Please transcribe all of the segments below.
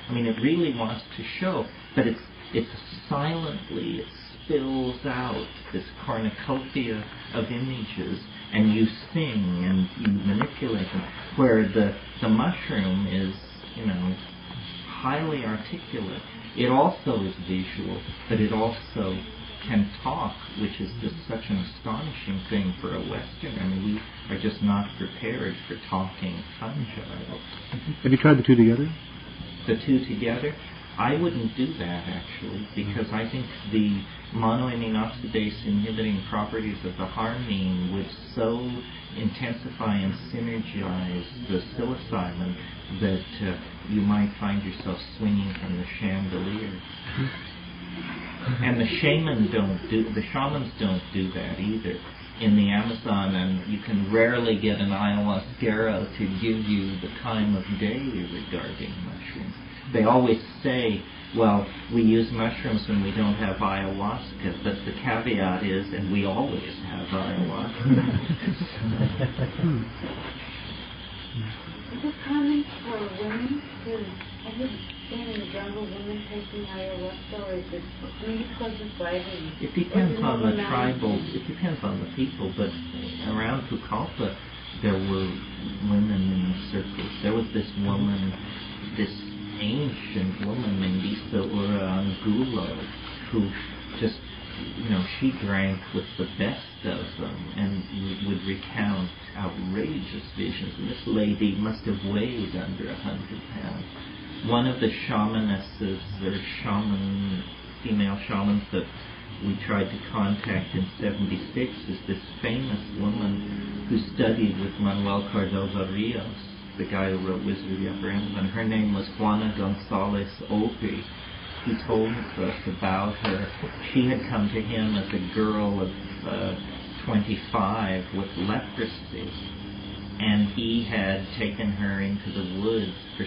I mean, it really wants to show, but it's silently, it spills out this cornucopia of images, and you sing and you manipulate them, where the mushroom is, highly articulate. It also is visual, but it also can talk, which is just such an astonishing thing for a Westerner. I mean, we are just not prepared for talking fungi. Have you tried the two together? The two together? I wouldn't do that, actually, because I think the monoamine oxidase inhibiting properties of the harmine would so intensify and synergize the psilocybin that you might find yourself swinging from the chandelier. And the shamans don't do that either. In the Amazon, and you can rarely get an ayahuasquero to give you the time of day regarding mushrooms. They always say, well, we use mushrooms when we don't have ayahuasca, but the caveat is, and we always have ayahuasca. Is it common for women to, have you seen in the jungle women taking ayahuasca, or is it, because it's vitamin? It depends on the tribal, it depends on the people, but around Pucallpa, there were women in circles. There was this woman, this ancient woman named Isa Ura Angulo, who just, she drank with the best of them and would recount outrageous visions. And this lady must have weighed under 100 pounds. One of the shamanesses, or female shamans that we tried to contact in 76 is this famous woman who studied with Manuel Cordova Rios, the guy who wrote Wizard of the Upper Amazon. Her name was Juana Gonzalez Opie. He told us about her. She had come to him as a girl of 25 with leprosy, and he had taken her into the woods for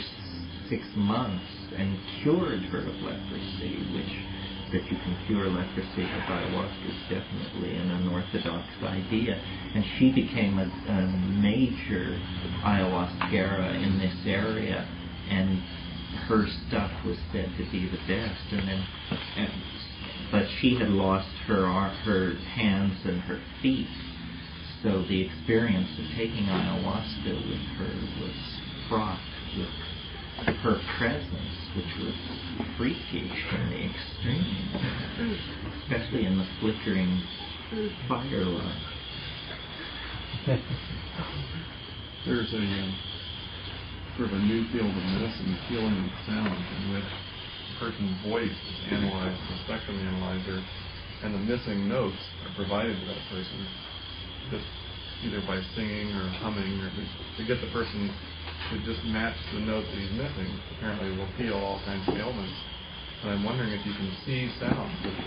6 months and cured her of leprosy, which that you can cure leprosy with ayahuasca is definitely an unorthodox idea. And she became a major ayahuasquera in this area, and her stuff was said to be the best. But she had lost her hands and her feet, so the experience of taking ayahuasca with her was fraught with her presence, which was freakish in the extreme, especially in the flickering firelight. There's a sort of a new field of medicine, healing with sound, in which a person's voice is analyzed, a spectrum analyzer, and the missing notes are provided to that person, just either by singing or humming, or to get the person to just match the note that he's missing. Apparently will heal all kinds of ailments. And I'm wondering if you can see sound, if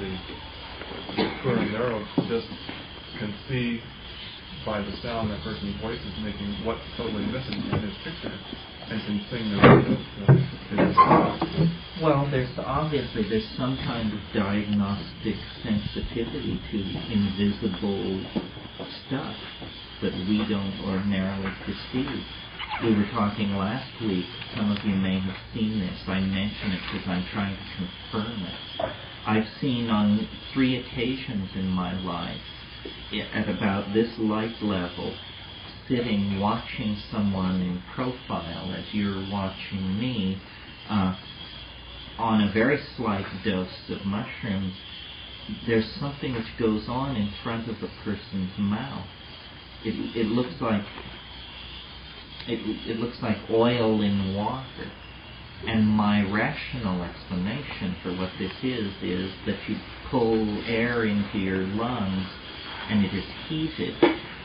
the curandero just can see by the sound that person's voice is making what's totally missing in his picture, and can sing the note. Well, there's some kind of diagnostic sensitivity to invisible stuff that we don't ordinarily perceive. We were talking last week, some of you may have seen this, I mention it because I'm trying to confirm it. I've seen on 3 occasions in my life, at about this light level, sitting watching someone in profile as you're watching me, on a very slight dose of mushrooms. There's something which goes on in front of the person's mouth. It looks like oil in water. And my rational explanation for what this is that you pull air into your lungs and it is heated,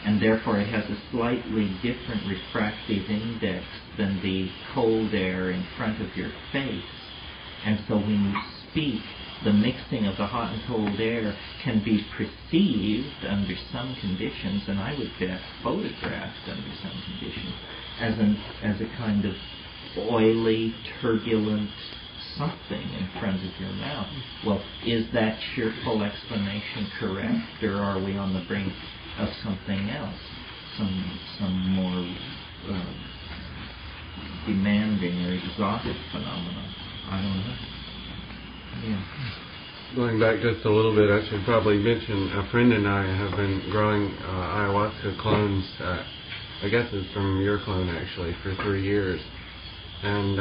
and therefore it has a slightly different refractive index than the cold air in front of your face. And so when you speak, the mixing of the hot and cold air can be perceived under some conditions, and I would bet photographed under some conditions, as a kind of oily, turbulent something in front of your mouth. Well, is that cheerful explanation correct, or are we on the brink of something else, some more demanding or exotic phenomenon? I don't know. Yeah. Going back just a little bit, I should probably mention a friend and I have been growing ayahuasca clones. I guess it's from your clone actually for 3 years, and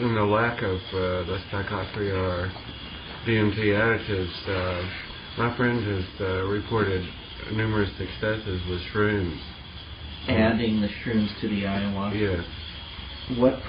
in the lack of the psychotria or DMT additives, my friend has reported numerous successes with shrooms. Adding the shrooms to the ayahuasca. Yes. What